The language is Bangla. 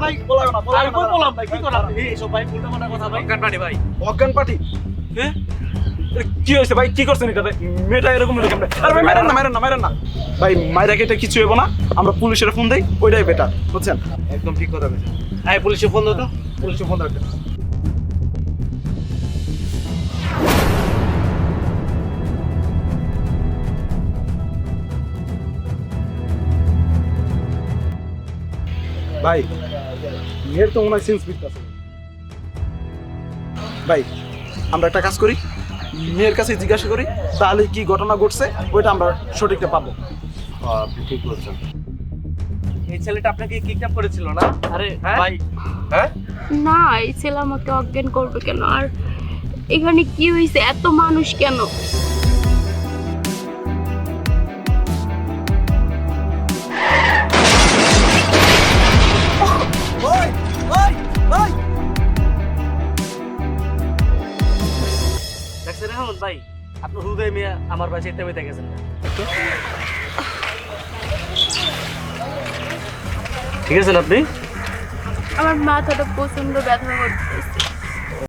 নাই বলাও না আর কই বললাম ভাই কি করেন আপনি এইসব ভাই উল্টাপাল্টা কথা ভাই অজ্ঞান পানি ভাই। অজ্ঞান পার্টি হ্যাঁ কি হয়েছে ভাই কি করছেন এটা মেয়েটা এরকম এরকম আরে ভাই মারেন না ভাই মাইরাকে এটা কিছু হইব না আমরা পুলিশের ফোন দেই ওইটাই বেটার বুঝছেন একদম ঠিক কথা বলেছেন। আই পুলিশে ফোন দাও তো পুলিশের ফোন রাখেন ভাই মেয়ের তো মনে হয় সেন্স আছে ভাই আমরা একটা কাজ করি মেয়ের কাছে জিজ্ঞাসা করি তাহলে কি ঘটনা ঘটছে ওইটা আমরা সঠিকটা পাবো আপনি ঠিক বলছেন। এই ছেলেটা আপনাকে কিডন্যাপ করেছিল না আরে ভাই হ্যাঁ না এই ছেলে আমাকে অজ্ঞান করবে কেন? আর এখানে কি হয়েছে? এত মানুষ কেন? দেখছেন এখন ভাই আপনার হুদয় মিয়া আমার বাসায় তেমে গেছেন না ঠিক আছেন আপনি আমার মাথাটা প্রচন্ড ব্যথা করতেছে।